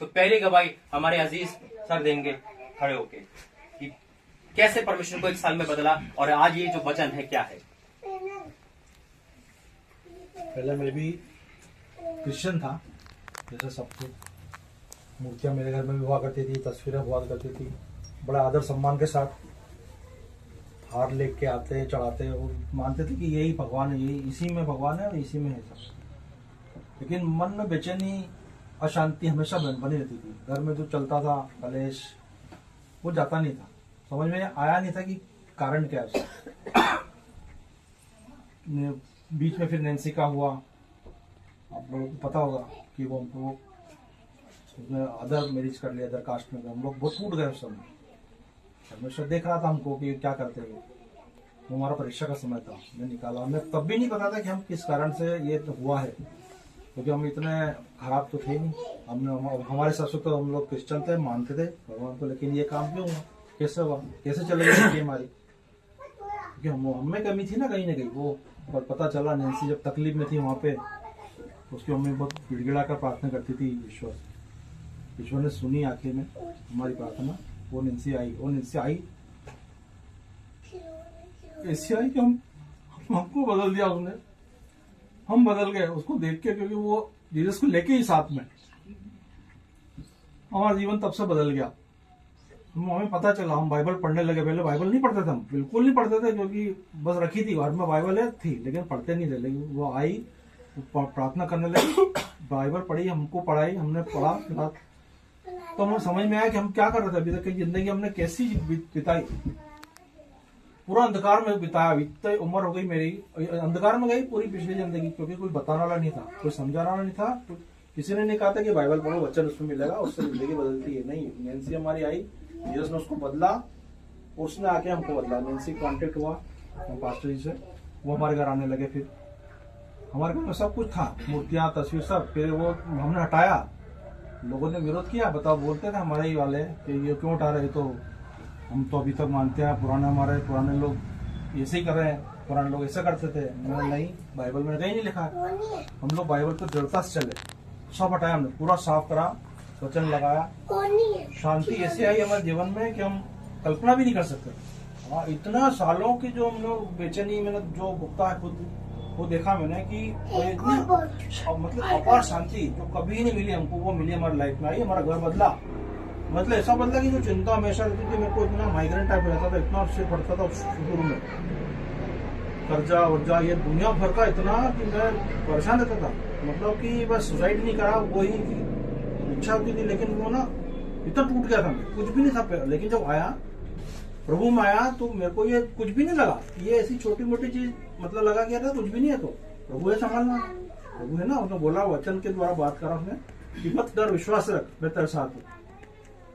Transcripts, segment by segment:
तो पहली गवाही हमारे अजीज सर देंगे खड़े होके कि कैसे परमेश्वर को 1 साल में बदला और आज ये जो वचन है क्या है। पहले मैं भी क्रिश्चियन था, जैसे सब कुछ। मूर्तियाँ मेरे घर में भी हुआ करती थी, तस्वीरें हुआ करती थी, बड़ा आदर सम्मान के साथ हार लेके आते चढ़ाते और मानते थे कि यही भगवान है, यही इसी में भगवान है और इसी में है सब। लेकिन मन में बेचैनी अशांति हमेशा बनी रहती थी। घर में जो चलता था कलेश वो जाता नहीं था, समझ में आया नहीं था कि कारण क्या है उसका। बीच में फिर नैन्सी का हुआ, आप लोगों को पता होगा कि वो हमको उसने अदर मैरिज कर लिया, अदर कास्ट में। हम लोग बहुत टूट गए उस समय। परमेश्वर देख रहा था हमको कि क्या करते हैं। वो हमारा परीक्षा का समय था, मैं निकाला। हमें तब भी नहीं पता था कि हम किस कारण से ये हुआ है, क्योंकि हम इतने खराब तो थे नहीं। हमारे हिसाब से तो हम लोग क्रिश्चियन थे, मानते थे भगवान को, लेकिन ये काम क्यों हुआ, कैसे हुआ, कैसे चलेगी हमारी, क्योंकि हमें कमी थी ना कहीं वो। और पता चला नैन्सी जब तकलीफ में थी वहाँ पे, उसकी मम्मी बहुत गिड़गिड़ा कर प्रार्थना करती थी ईश्वर ने सुनी आखिर में हमारी प्रार्थना। वो नैन्सी आई ऐसी आई कि हमको बदल दिया उसने। हम बदल गए उसको देख के, क्योंकि वो जीसस को लेके ही साथ में हमारा जीवन तब से बदल गया। हमें पता चला, हम बाइबल पढ़ने लगे। पहले बाइबल नहीं पढ़ते थे, हम बिल्कुल नहीं पढ़ते थे, क्योंकि बस रखी थी घर में बाइबल है थी, लेकिन पढ़ते नहीं थे। लेकिन वो आई, प्रार्थना करने लगी, बाइबल पढ़ी, हमको पढ़ाई, हमने पढ़ा, तो हमें समझ में आया कि हम क्या कर रहे थे अभी तक की जिंदगी हमने कैसी बिताई। पूरा अंधकार में बिताया। इतनी उम्र हो गई मेरी, अंधकार में गई पूरी पिछली जिंदगी, क्योंकि कोई बताने वाला नहीं था, कोई समझाने वाला नहीं था। तो किसी ने नहीं कहा था कि बाइबल पढ़ो, वचन उसमें मिलेगा, उससे जिंदगी बदलती है। नहीं, नैन्सी हमारी आई, जीसस ने उसको बदला, उसने आके हमको बदला। नैन्सी कॉन्टेक्ट हुआ हम पास्टर जी से, वो हमारे घर आने लगे। फिर हमारे घर में सब कुछ था, मूर्तियां, तस्वीर, सब। फिर वो हमने हटाया, लोगों ने विरोध किया, बताओ, बोलते थे हमारे ही वाले कि ये क्यों उठा रहे, तो हम तो अभी तक मानते हैं, हमारे पुराने लोग ऐसे ही कर रहे हैं, पुराने लोग ऐसा करते थे। नहीं, बाइबल में कहीं नहीं लिखा है। हम लोग बाइबल को दृढ़ता से चले, सब हटाया हमने, पूरा साफ करा, वचन लगाया। शांति ऐसी आई हमारे जीवन में कि हम कल्पना भी नहीं कर सकते। हाँ, इतना सालों की जो हम लोग बेचैनी मैंने जो भुगता है खुद, वो देखा मैंने कि मतलब अपार शांति जो कभी नहीं मिली हमको, वो मिली हमारी लाइफ में। आई, हमारा घर बदला, मतलब ऐसा बदला कि जो चिंता हमेशा रहती थी, मेरे को इतना माइग्रेन टाइप रहता था, इतना सिर पड़ता था शुरू में, कर्जा वर्जा ये दुनिया भर का, इतना कि मैं परेशान रहता था। मतलब कि बस सुसाइड नहीं करा, वही इच्छा होती थी, लेकिन वो ना इतना टूट गया था, कुछ भी नहीं था। लेकिन जब आया, प्रभु में आया, तो मेरे को ये कुछ भी नहीं लगा, ये ऐसी छोटी मोटी चीज मतलब लगा कि यार कुछ भी नहीं है, तो प्रभु है संभालना, प्रभु है ना। उसने बोला, वचन के द्वारा बात करा उसने कि मत डर, विश्वास रख, मैं तेरे साथ हूँ।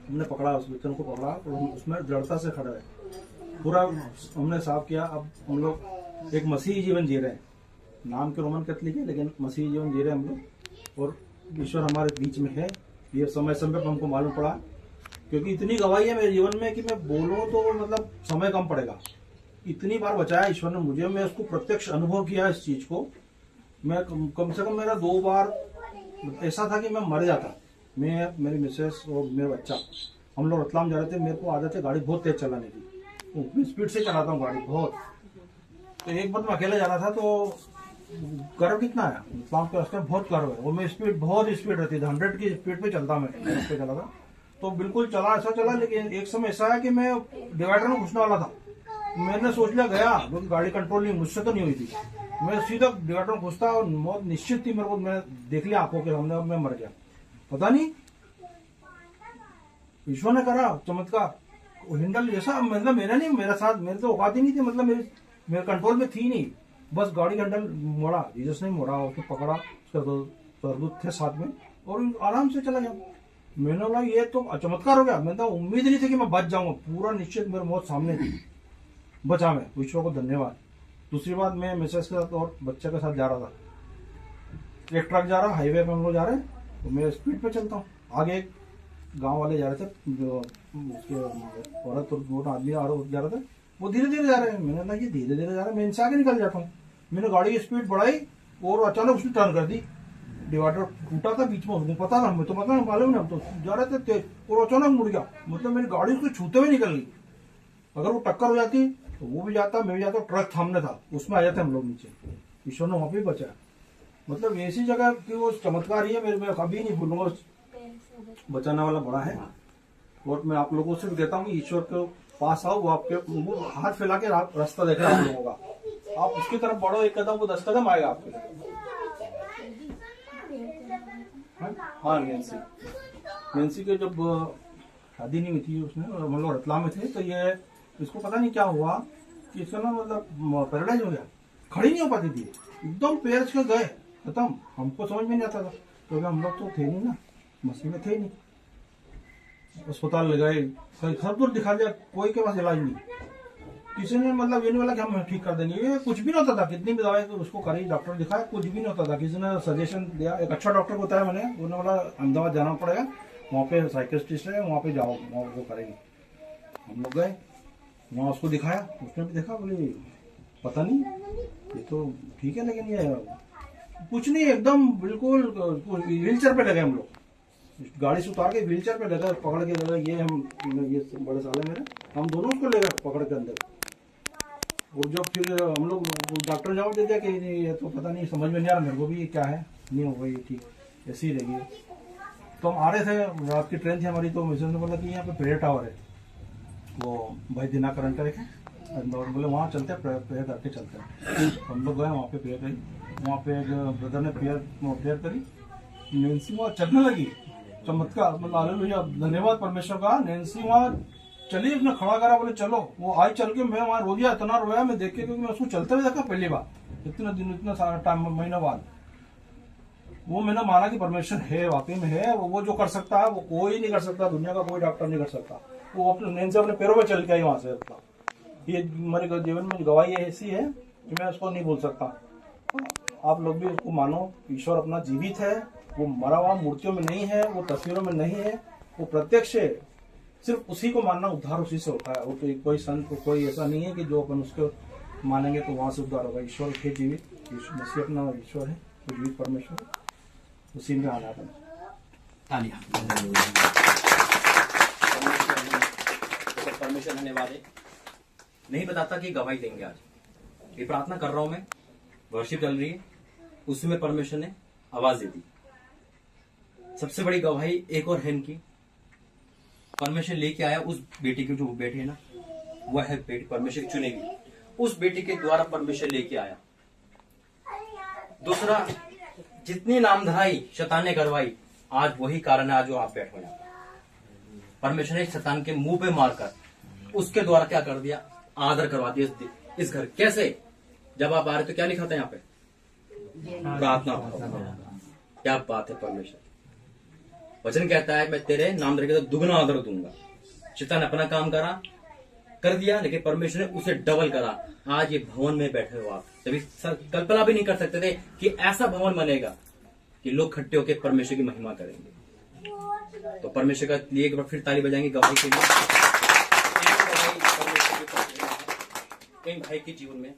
हमने पकड़ा, उस वचन को पकड़ा, उसमें दृढ़ता से खड़ा है, पूरा हमने साफ किया। अब हम लोग एक मसीही जीवन जी रहे हैं, नाम के रोमन कैथोलिक है, लेकिन मसीही जीवन जी रहे हैं हम लोग, और ईश्वर हमारे बीच में है। ये समय समय पर हमको मालूम पड़ा, क्योंकि इतनी गवाही है मेरे जीवन में कि मैं बोलूं तो मतलब समय कम पड़ेगा। इतनी बार बचाया ईश्वर ने मुझे, मैं उसको प्रत्यक्ष अनुभव किया इस चीज को। मैं कम से कम मेरा 2 बार ऐसा था कि मैं मर जाता। मैं, मेरी मिसेस और मेरा बच्चा, हम लोग रतलाम जा रहे थे। मेरे को आदत है गाड़ी बहुत तेज चलाने की, स्पीड से चलाता हूँ गाड़ी बहुत। तो एक बार मैं अकेले जा रहा था, तो गर्व कितना है, रतलाम के रास्ते में बहुत गर्व है। वो मैं स्पीड, बहुत स्पीड रहती थी, 100 की स्पीड पे चलता, मैं पे चला था। तो बिल्कुल चला, ऐसा चला, लेकिन एक समय ऐसा है कि मैं डिवाइडर में घुसने वाला था। मैंने सोच लिया गया, क्योंकि गाड़ी कंट्रोल नहीं, मुझसे तो नहीं हुई थी। मैं सीधा डिवाइडर में घुसता और मौत निश्चित थी मेरे को। मैं देख लिया आंखों के सामने, मैं मर गया। पता नहीं ईश्वर ने करा चमत्कार, हिंडल जैसा, मतलब मेरा नहीं, मेरा साथ, मेरे तो औकात ही नहीं थी, मतलब मेरे कंट्रोल में थी नहीं। बस गाड़ी का हैंडल मोड़ा, जीसस ने मोड़ा, उसको पकड़ा, उसका सरदूत थे साथ में, और आराम से चला गया। मैंने बोला ये तो चमत्कार हो गया। मैंने तो उम्मीद नहीं थी कि मैं बच जाऊंगा, पूरा निश्चित मेरी मौत सामने थी, बचा मैं, ईश्वर को धन्यवाद। दूसरी बात, मैं मिसेस के साथ और बच्चे के साथ जा रहा था, एक ट्रक जा रहा, हाईवे पे हम लोग जा रहे हैं, तो मैं स्पीड पे चलता हूँ। आगे एक गांव वाले जा रहे थे, जो उसके औरत और 2 आदमी और जा रहे थे, वो धीरे धीरे जा रहे हैं। मैंने कहा ये धीरे धीरे जा रहे हैं, मैं इनसे आगे निकल जाता हूँ। मैंने गाड़ी की स्पीड बढ़ाई और अचानक उसने टर्न कर दी, डिवाइडर टूटा था बीच में, उसको पता था, हमें तो पता नहीं, मालूम ना, तो जा रहे थे तेज और अचानक मुड़ गया, मतलब मेरी गाड़ी उसको छूते हुए निकल गई। अगर वो टक्कर हो जाती तो वो भी जाता, मैं भी जाता, ट्रक सामने था, उसमें आ जाते हम लोग नीचे। ईश्वर ने वहां पे बचाया। मतलब ऐसी जगह की वो चमत्कार ही है, मेरे मैं कभी नहीं भूलूंगा। बचाने वाला बड़ा है। और मैं आप लोगों से भी कहता हूँ कि ईश्वर के पास आओ, वो आपके वो हाथ फैला के रास्ता देख रहा है आप लोगों का, आप उसकी तरफ बढ़ो, एक कदम वो 10 कदम आएगा आपके। हाँ, नैन्सी के जब शादी नहीं हुई थी, उसने मतलब रतलाम में थे, तो ये इसको पता नहीं क्या हुआ कि इसका ना मतलब पैरालाइज हो गया, खड़ी नहीं हो पाती थी, एकदम पैर से गए खत्म। हमको समझ में नहीं आता था क्योंकि हम लोग तो थे नहीं ना, मसीह में थे नहीं। अस्पताल ले गए, सब दूर दिखा दिया, कोई के पास इलाज नहीं। किसी ने मतलब ये नहीं बोला कि हम ठीक कर देंगे, ये कुछ भी नहीं होता था, कितनी भी दवाई तो उसको करी, डॉक्टर दिखाया, कुछ भी नहीं होता था। किसी ने सजेशन दिया, एक अच्छा डॉक्टर को बताया मैंने, उन्होंने बोला अहमदाबाद जाना पड़ेगा, वहाँ पे साइकियाट्रिस्ट है, वहाँ पे जाओ, वहाँ वो करेंगे। हम लोग गए, वहाँ उसको दिखाया, उसने भी देखा, बोले पता नहीं ये तो ठीक है, लेकिन ये कुछ नहीं, एकदम बिल्कुल व्हील चेयर पे लगे हम लोग, गाड़ी से उतार के व्हील चेयर पे लगा, पकड़ के लगा, ये हम ये बड़े साले मेरे, हम दोनों उसको ले गए पकड़ के अंदर। और जब फिर हम लोग डॉक्टर ने जवाब दे दिया कि ये तो पता नहीं, समझ में नहीं आ रहा मेरे को भी ये क्या है, नहीं होगा ये ठीक, ऐसी ही रहेगी। तो हम आ रहे थे, रात की ट्रेन थी हमारी, तो मिशन ने बोला कि यहाँ पे प्रेयर टावर है, वो भाई दिनाकरण का है, बोले वहाँ चलते हैं, प्रेयर करके चलते हैं। हम लोग गए वहाँ पे, प्रेयर करी, वहाँ पे एक ब्रदर ने प्रेयर करी, नैन्सी वहाँ चलने लगी। चमत्कार, मतलब हालेलुया, धन्यवाद परमेश्वर का। नैन्सी वहाँ चली, उसने खड़ा करा, बोले चलो, वो आई चल के, मैं वहाँ रो गया, इतना रोया मैं देख के, क्योंकि मैं उसको चलते हुए देखा पहली बार, इतना दिन, इतना सारा टाइम, महीना बाद। वो मैंने माना कि परमेश्वर है, वाकई में है, वो जो कर सकता है वो कोई नहीं कर सकता, दुनिया का कोई डॉक्टर नहीं कर सकता। वो अपने नैन्सी अपने पैरों में चल के आई वहां से। ये मेरे जीवन में गवाही ऐसी है कि मैं उसको नहीं भूल सकता। आप लोग भी उसको मानो, ईश्वर अपना जीवित है, वो मरा हुआ मूर्तियों में नहीं है, वो तस्वीरों में नहीं है, वो प्रत्यक्ष है। सिर्फ उसी को मानना, उद्धार उसी से होता है। वो तो कोई संत, कोई ऐसा नहीं है कि जो अपन उसको मानेंगे तो वहां से उद्धार होगा। ईश्वर है जीवित, मसीह अपना ईश्वर है, तो जीवित परमेश्वर है, उसी में आना है। तालियां। परमेश्वर धन्यवाद है। नहीं बताता कि गवाही देंगे आज। ये प्रार्थना कर रहा हूं मैं, वर्शिप चल रही है, उसमें परमेश्वर ने आवाज दे दी। सबसे बड़ी गवाही एक और है इनकी, परमेश्वर लेके आया उस बेटी की, जो बेटी है ना, वह है बेटी परमेश्वर चुनेगी, उस बेटी के द्वारा परमेश्वर लेके आया। दूसरा, जितनी नामधराई शैतान ने करवाई, आज वही कारण है आज जो आप बैठे हैं। परमेश्वर ने शैतान के मुंह पे मारकर उसके द्वारा क्या कर दिया, आदर करवा दिया इस घर। कैसे? जब आप आ रहे तो क्या लिखा था यहाँ पे, प्रार्थना। क्या बात है, परमेश्वर वचन कहता है मैं तेरे नाम धर के तो दुगना आदर दूंगा। शैतान अपना काम कर दिया, लेकिन परमेश्वर ने उसे डबल करा। आज ये भवन में बैठे हो आप, तभी कल्पना भी नहीं कर सकते थे कि ऐसा भवन बनेगा कि लोग इकट्ठे होकर परमेश्वर की महिमा करेंगे। तो परमेश्वर का लिए एक बार फिर ताली बजाएंगे गवाही के लिए। इन भाई के जीवन में